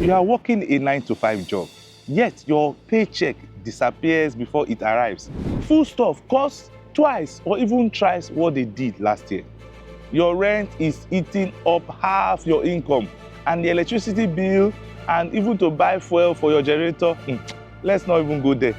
You are working a 9 to 5 job, yet your paycheck disappears before it arrives. Food stuff costs twice or even thrice what they did last year. Your rent is eating up half your income, and the electricity bill, and even to buy fuel for your generator, let's not even go there.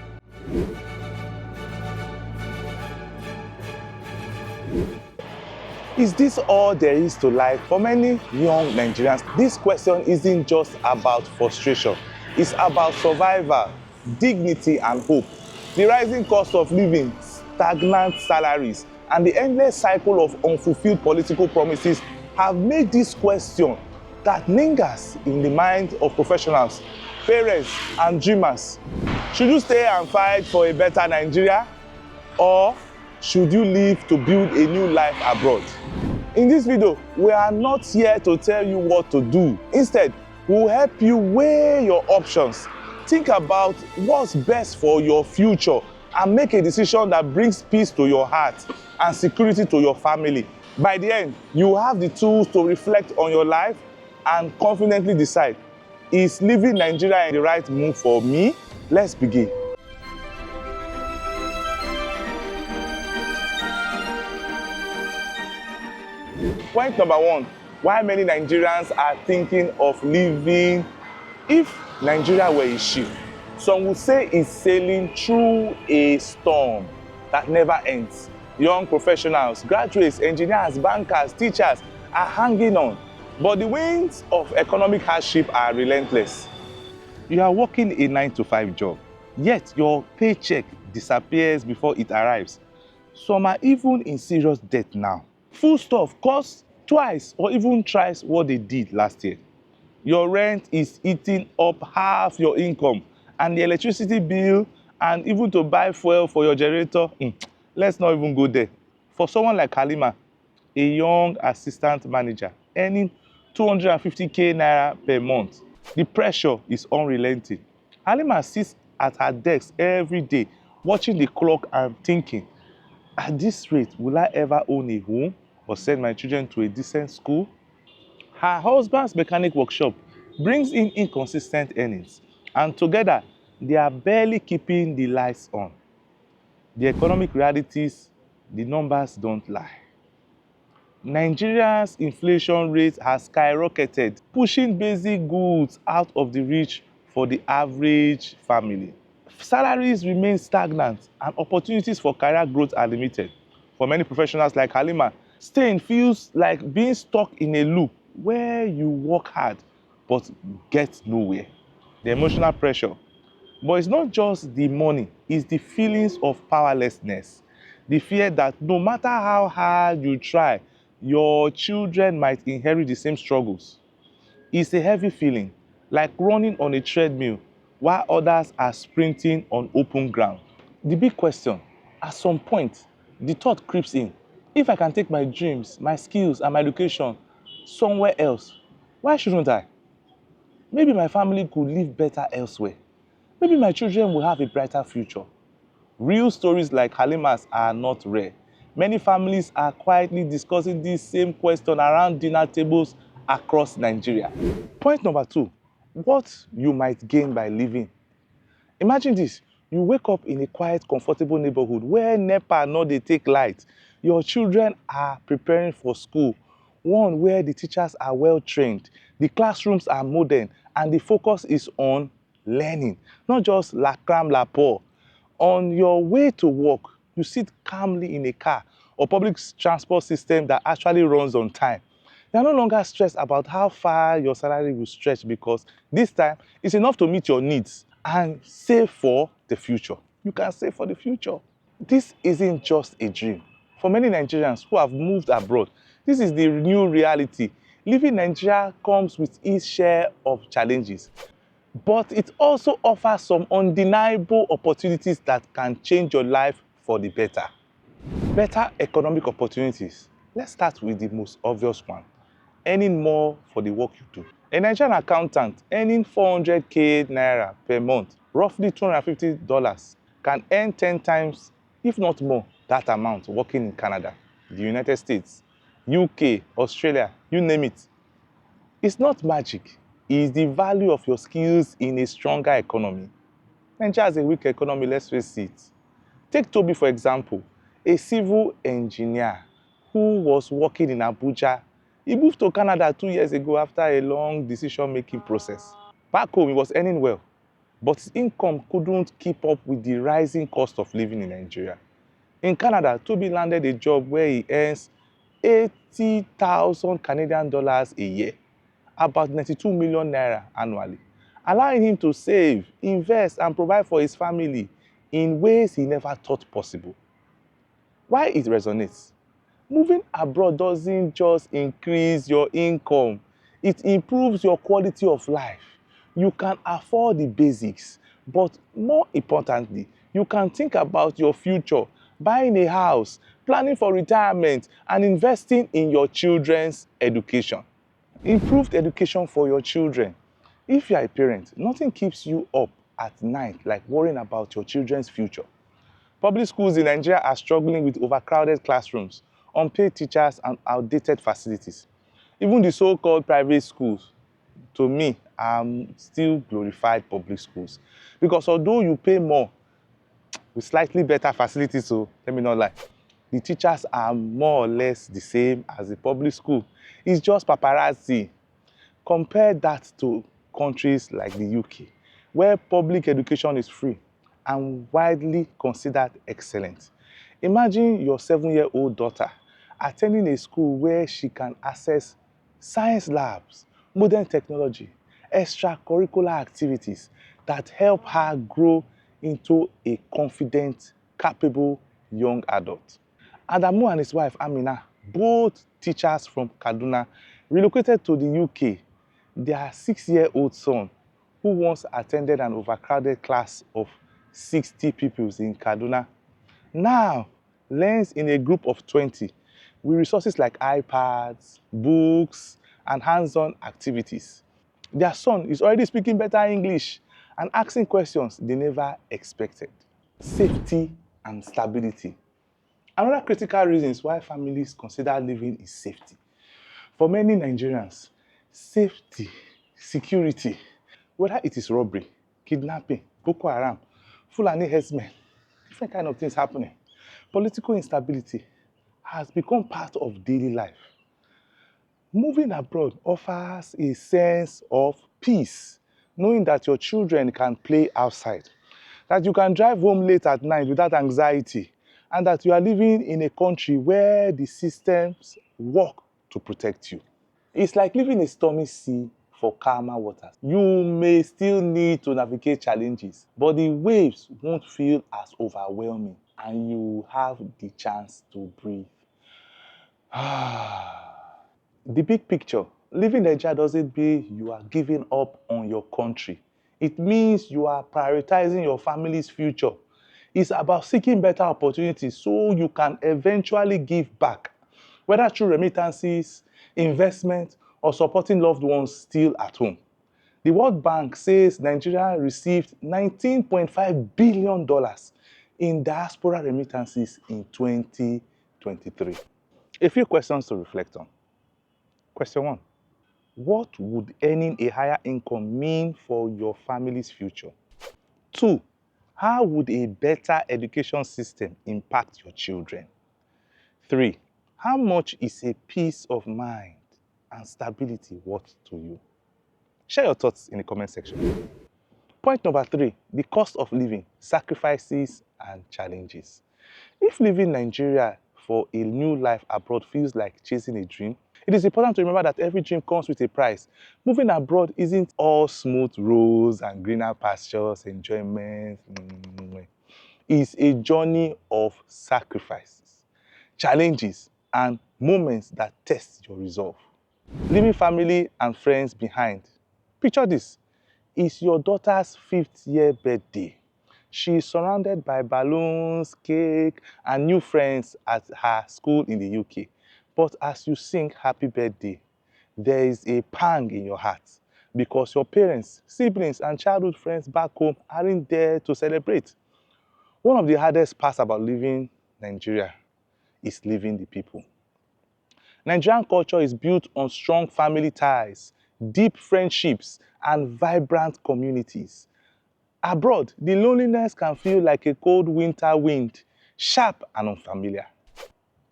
Is this all there is to life? For many young Nigerians, this question isn't just about frustration. It's about survival, dignity, and hope. The rising cost of living, stagnant salaries, and the endless cycle of unfulfilled political promises have made this question that lingers in the minds of professionals, parents, and dreamers. Should you stay and fight for a better Nigeria, or should you leave to build a new life abroad? In this video, we are not here to tell you what to do. Instead, we'll help you weigh your options. Think about what's best for your future and make a decision that brings peace to your heart and security to your family. By the end, you have the tools to reflect on your life and confidently decide, is leaving Nigeria the right move for me? Let's begin. Point number one, why many Nigerians are thinking of leaving. If Nigeria were a ship, some would say it's sailing through a storm that never ends. Young professionals, graduates, engineers, bankers, teachers are hanging on, but the winds of economic hardship are relentless. You are working a 9 to 5 job, yet your paycheck disappears before it arrives. Some are even in serious debt now. Food stuff costs twice or even thrice what they did last year. Your rent is eating up half your income, and the electricity bill, and even to buy fuel for your generator, let's not even go there. For someone like Halima, a young assistant manager earning 250k naira per month, the pressure is unrelenting. Halima sits at her desk every day, watching the clock and thinking, at this rate, will I ever own a home or send my children to a decent school? Her husband's mechanic workshop brings in inconsistent earnings, and together, they are barely keeping the lights on. The economic realities, the numbers don't lie. Nigeria's inflation rate has skyrocketed, pushing basic goods out of the reach for the average family. Salaries remain stagnant and opportunities for career growth are limited. For many professionals like Halima, staying feels like being stuck in a loop where you work hard but get nowhere. The emotional pressure. But it's not just the money, it's the feelings of powerlessness. The fear that no matter how hard you try, your children might inherit the same struggles. It's a heavy feeling, like running on a treadmill while others are sprinting on open ground. The big question, at some point, the thought creeps in. If I can take my dreams, my skills, and my education somewhere else, why shouldn't I? Maybe my family could live better elsewhere. Maybe my children will have a brighter future. Real stories like Halima's are not rare. Many families are quietly discussing this same question around dinner tables across Nigeria. Point number two, what you might gain by leaving. Imagine this, you wake up in a quiet, comfortable neighborhood where NEPA no dey take light. Your children are preparing for school, one where the teachers are well trained, the classrooms are modern, and the focus is on learning, not just la cram la pour. On your way to work, you sit calmly in a car or public transport system that actually runs on time. You are no longer stressed about how far your salary will stretch because this time it's enough to meet your needs and save for the future. You can save for the future. This isn't just a dream. For many Nigerians who have moved abroad, this is the new reality. Living Nigeria comes with its share of challenges, but it also offers some undeniable opportunities that can change your life for the better. Better economic opportunities. Let's start with the most obvious one. Earning more for the work you do. A Nigerian accountant earning 400k naira per month, roughly $250, can earn 10 times, if not more, that amount working in Canada, the United States, UK, Australia, you name it. It's not magic. is the value of your skills in a stronger economy. Nigeria has a weak economy, let's face it. Take Toby, for example, a civil engineer who was working in Abuja. He moved to Canada 2 years ago after a long decision-making process. Back home, he was earning well, but his income couldn't keep up with the rising cost of living in Nigeria. In Canada, Toby landed a job where he earns 80,000 Canadian dollars a year, about 92 million naira annually, allowing him to save, invest, and provide for his family in ways he never thought possible. Why it resonates? Moving abroad doesn't just increase your income, it improves your quality of life. You can afford the basics, but more importantly, you can think about your future, buying a house, planning for retirement, and investing in your children's education. Improved education for your children. If you are a parent, nothing keeps you up at night like worrying about your children's future. Public schools in Nigeria are struggling with overcrowded classrooms, unpaid teachers, and outdated facilities. Even the so-called private schools, to me, are still glorified public schools. Because although you pay more with slightly better facilities, so let me not lie, the teachers are more or less the same as the public school. It's just paparazzi. Compare that to countries like the UK, where public education is free and widely considered excellent. Imagine your 7-year-old daughter attending a school where she can access science labs, modern technology, extracurricular activities that help her grow into a confident, capable young adult. Adamu and his wife Amina, both teachers from Kaduna, relocated to the UK. Their 6-year-old son, who once attended an overcrowded class of 60 pupils in Kaduna, now learns in a group of 20 with resources like iPads, books, and hands-on activities. Their son is already speaking better English and asking questions they never expected. Safety and stability. Another critical reason why families consider living is safety. For many Nigerians, safety, security, whether it is robbery, kidnapping, Boko Haram, Fulani herdsmen, different kind of things happening, political instability has become part of daily life. Moving abroad offers a sense of peace, knowing that your children can play outside, that you can drive home late at night without anxiety, and that you are living in a country where the systems work to protect you. It's like living a stormy sea for calmer waters. You may still need to navigate challenges, but the waves won't feel as overwhelming and you have the chance to breathe. The big picture, living Nigeria doesn't mean you are giving up on your country. It means you are prioritizing your family's future. It's about seeking better opportunities so you can eventually give back, whether through remittances, investment, or supporting loved ones still at home. The World Bank says Nigeria received $19.5 billion in diaspora remittances in 2023. A few questions to reflect on. Question 1. What would earning a higher income mean for your family's future? 2. How would a better education system impact your children? 3. How much is a peace of mind and stability worth to you? Share your thoughts in the comment section. Point number 3, the cost of living, sacrifices and challenges. If living Nigeria for a new life abroad feels like chasing a dream, it is important to remember that every dream comes with a price. Moving abroad isn't all smooth roads and greener pastures, enjoyment. It's a journey of sacrifices, challenges, and moments that test your resolve. Leaving family and friends behind. Picture this. It's your daughter's 5th year birthday. She is surrounded by balloons, cake, and new friends at her school in the UK. But as you sing happy birthday, there is a pang in your heart because your parents, siblings, and childhood friends back home aren't there to celebrate. One of the hardest parts about leaving Nigeria is leaving the people. Nigerian culture is built on strong family ties, deep friendships, and vibrant communities. Abroad, the loneliness can feel like a cold winter wind, sharp and unfamiliar.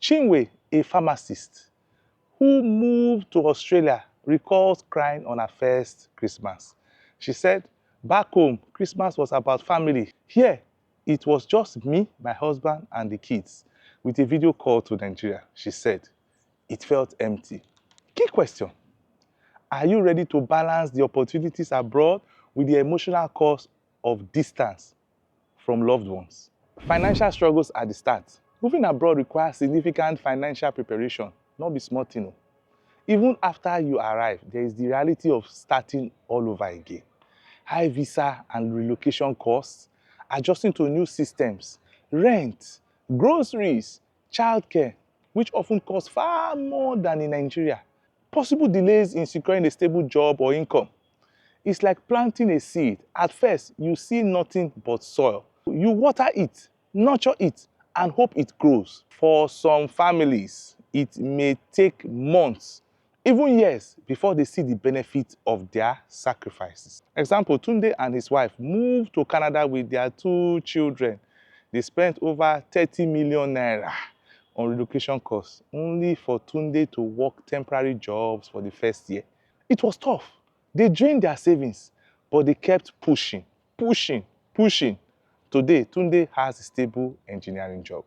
Chinwe, a pharmacist who moved to Australia, recalls crying on her first Christmas. She said, back home, Christmas was about family. Here, it was just me, my husband, and the kids. With a video call to Nigeria, she said, it felt empty. Key question: are you ready to balance the opportunities abroad with the emotional cost of distance from loved ones? Financial struggles at the start. Moving abroad requires significant financial preparation, not be small thing o. Even after you arrive, there is the reality of starting all over again. High visa and relocation costs, adjusting to new systems, rent, groceries, childcare, which often cost far more than in Nigeria. Possible delays in securing a stable job or income. It's like planting a seed. At first, you see nothing but soil. You water it, nurture it, and hope it grows. For some families, it may take months, even years, before they see the benefit of their sacrifices. Example, Tunde and his wife moved to Canada with their 2 children. They spent over 30 million naira on relocation costs, only for Tunde to work temporary jobs for the first year. It was tough. They drained their savings, but they kept pushing, pushing, pushing. Today, Tunde has a stable engineering job.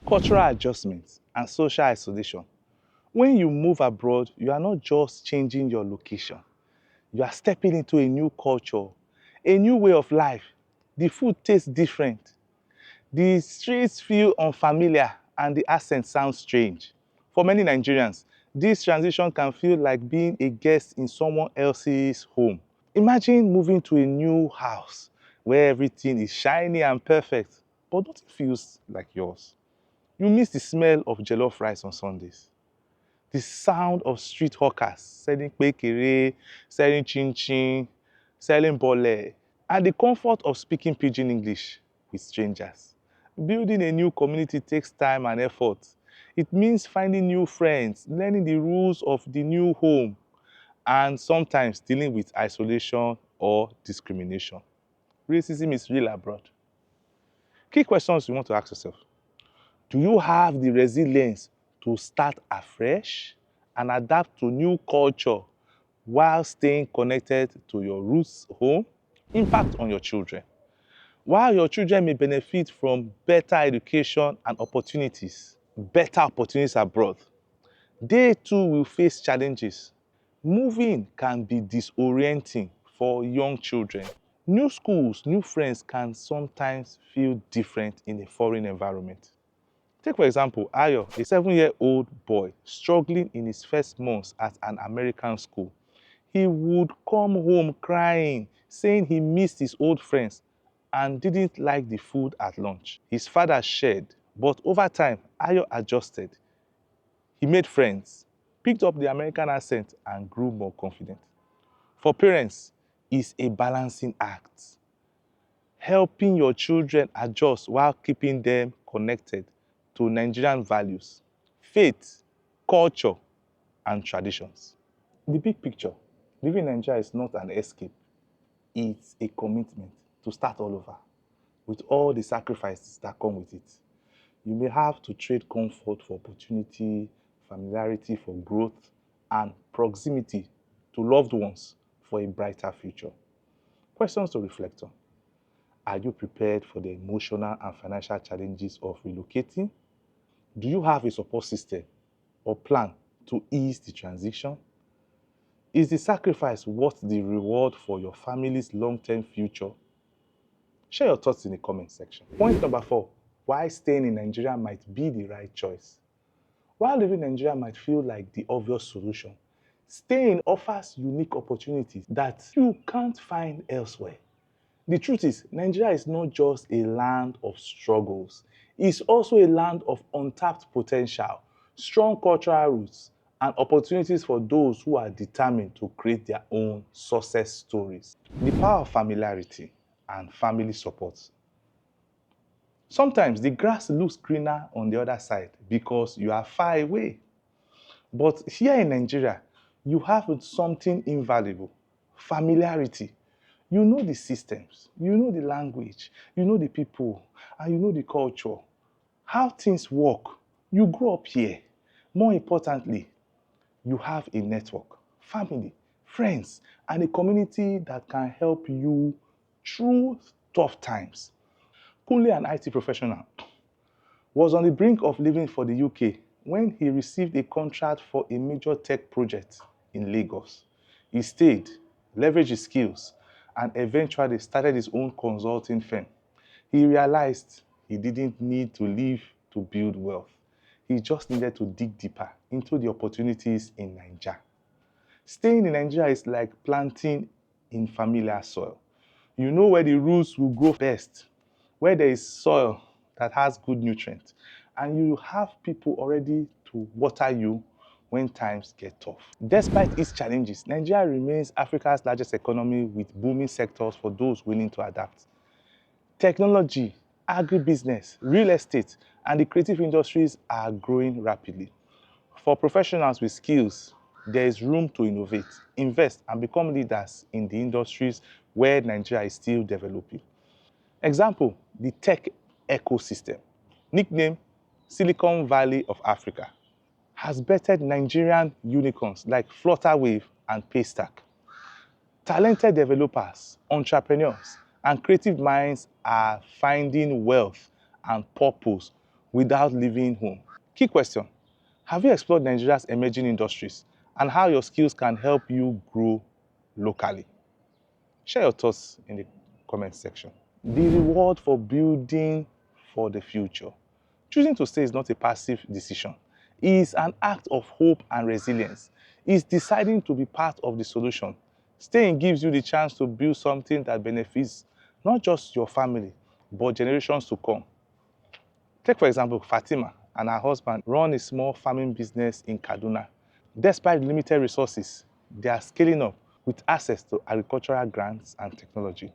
Cultural adjustments and social isolation. When you move abroad, you are not just changing your location. You are stepping into a new culture, a new way of life. The food tastes different. The streets feel unfamiliar and the accent sounds strange. For many Nigerians, this transition can feel like being a guest in someone else's home. Imagine moving to a new house where everything is shiny and perfect, but nothing feels like yours. You miss the smell of jollof rice on Sundays, the sound of street hawkers selling kpekere, selling chin-chin, selling bole, and the comfort of speaking pidgin English with strangers. Building a new community takes time and effort. It means finding new friends, learning the rules of the new home, and sometimes dealing with isolation or discrimination. Racism is real abroad. Key questions you want to ask yourself. Do you have the resilience to start afresh and adapt to new culture while staying connected to your roots home? Impact on your children. While your children may benefit from better education and better opportunities abroad, they too will face challenges. Moving can be disorienting for young children. New schools, new friends can sometimes feel different in a foreign environment. Take, for example, Ayo, a 7-year-old boy struggling in his first months at an American school. He would come home crying, saying he missed his old friends and didn't like the food at lunch. His father shared, but over time, Ayo adjusted. He made friends, picked up the American accent, and grew more confident. For parents, it's a balancing act. Helping your children adjust while keeping them connected to Nigerian values, faith, culture, and traditions. The big picture, living in Nigeria is not an escape. It's a commitment to start all over with all the sacrifices that come with it. You may have to trade comfort for opportunity, familiarity for growth, and proximity to loved ones for a brighter future. Questions to reflect on. Are you prepared for the emotional and financial challenges of relocating? Do you have a support system or plan to ease the transition? Is the sacrifice worth the reward for your family's long-term future? Share your thoughts in the comment section. Point number 4, why staying in Nigeria might be the right choice. While living in Nigeria might feel like the obvious solution, staying offers unique opportunities that you can't find elsewhere. The truth is, Nigeria is not just a land of struggles. It's also a land of untapped potential, strong cultural roots, and opportunities for those who are determined to create their own success stories. The power of familiarity and family support. Sometimes the grass looks greener on the other side because you are far away. But here in Nigeria, You have something invaluable, familiarity. You know the systems, you know the language, you know the people, and you know the culture, how things work. You grow up here. More importantly, you have a network, family, friends, and a community that can help you through tough times. Kunle, an IT professional, was on the brink of leaving for the UK when he received a contract for a major tech project in Lagos. He stayed, leveraged his skills, and eventually started his own consulting firm. He realized he didn't need to leave to build wealth. He just needed to dig deeper into the opportunities in Nigeria. Staying in Nigeria is like planting in familiar soil. You know where the roots will grow best, where there is soil that has good nutrients, and you have people already to water you when times get tough. Despite its challenges, Nigeria remains Africa's largest economy with booming sectors for those willing to adapt. Technology, agribusiness, real estate, and the creative industries are growing rapidly. For professionals with skills, there is room to innovate, invest, and become leaders in the industries where Nigeria is still developing. Example, the tech ecosystem, nicknamed Silicon Valley of Africa, has bettered Nigerian unicorns like Flutterwave and Paystack. Talented developers, entrepreneurs, and creative minds are finding wealth and purpose without leaving home. Key question: have you explored Nigeria's emerging industries and how your skills can help you grow locally? Share your thoughts in the comment section. The reward for building for the future. Choosing to stay is not a passive decision. It is an act of hope and resilience. It's deciding to be part of the solution. Staying gives you the chance to build something that benefits not just your family, but generations to come. Take, for example, Fatima and her husband run a small farming business in Kaduna. Despite limited resources, they are scaling up with access to agricultural grants and technology.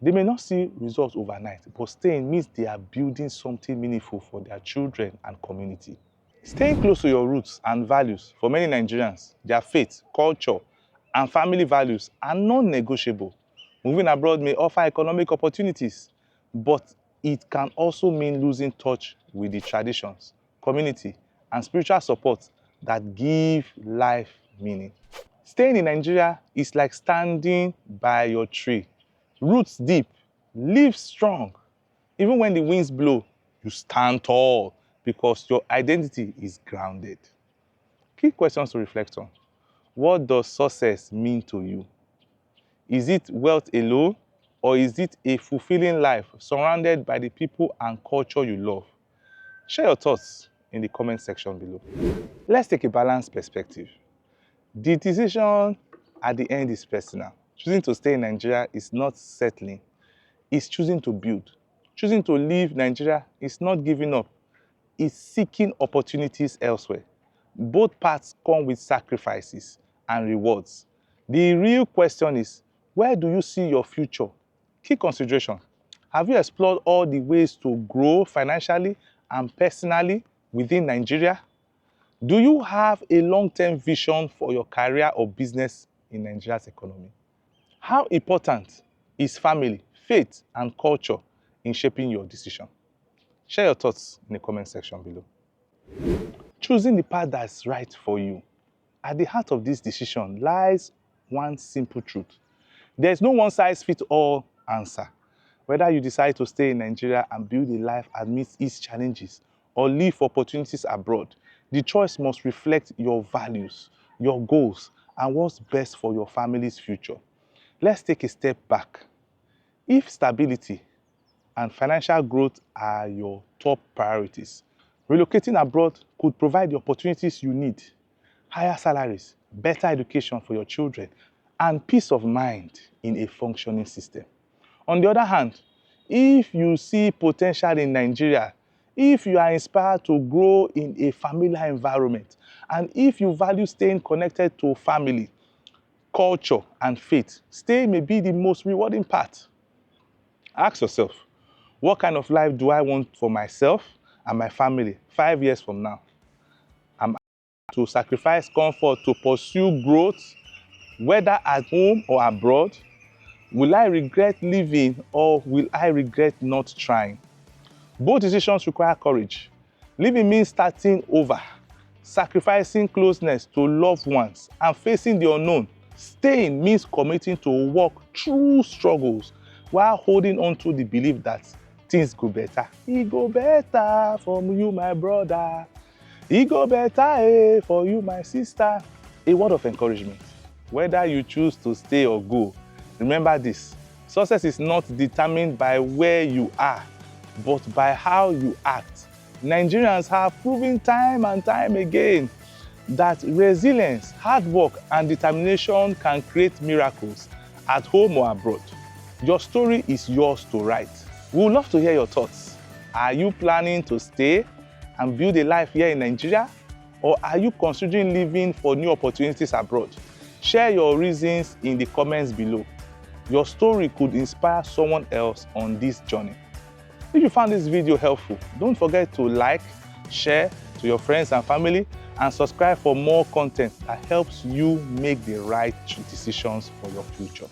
They may not see results overnight, but staying means they are building something meaningful for their children and community. Staying close to your roots and values for many Nigerians, their faith, culture, and family values are non-negotiable. Moving abroad may offer economic opportunities, but it can also mean losing touch with the traditions, community, and spiritual support that give life meaning. Staying in Nigeria is like standing by your tree. Roots deep, leaves strong. Even when the winds blow, you stand tall because your identity is grounded. Key questions to reflect on. What does success mean to you? Is it wealth alone, or is it a fulfilling life surrounded by the people and culture you love? Share your thoughts in the comment section below. Let's take a balanced perspective. The decision at the end is personal. Choosing to stay in Nigeria is not settling, it's choosing to build. Choosing to leave Nigeria is not giving up, it's seeking opportunities elsewhere. Both paths come with sacrifices and rewards. The real question is, where do you see your future? Key consideration: have you explored all the ways to grow financially and personally within Nigeria? Do you have a long-term vision for your career or business in Nigeria's economy? How important is family, faith, and culture in shaping your decision? Share your thoughts in the comment section below. Choosing the path that's right for you. At the heart of this decision lies one simple truth. There is no one-size-fits-all answer. Whether you decide to stay in Nigeria and build a life amidst its challenges or leave for opportunities abroad, the choice must reflect your values, your goals, and what's best for your family's future. Let's take a step back. If stability and financial growth are your top priorities, relocating abroad could provide the opportunities you need: higher salaries, better education for your children, and peace of mind in a functioning system. On the other hand, if you see potential in Nigeria, if you are inspired to grow in a familiar environment, and if you value staying connected to family, culture, and faith, stay may be the most rewarding part. Ask yourself, what kind of life do I want for myself and my family 5 years from now? I'm to sacrifice comfort to pursue growth, whether at home or abroad? Will I regret living or will I regret not trying? Both decisions require courage. Living means starting over, sacrificing closeness to loved ones, and facing the unknown. Staying means committing to walk through struggles while holding on to the belief that things go better. E go better for you, my brother. E go better for you, my sister. A word of encouragement. Whether you choose to stay or go, remember this: success is not determined by where you are, but by how you act. Nigerians have proven time and time again that resilience, hard work, and determination can create miracles at home or abroad. Your story is yours to write. We would love to hear your thoughts. Are you planning to stay and build a life here in Nigeria? Or are you considering leaving for new opportunities abroad? Share your reasons in the comments below. Your story could inspire someone else on this journey. If you found this video helpful, don't forget to like, share to your friends and family, and subscribe for more content that helps you make the right decisions for your future.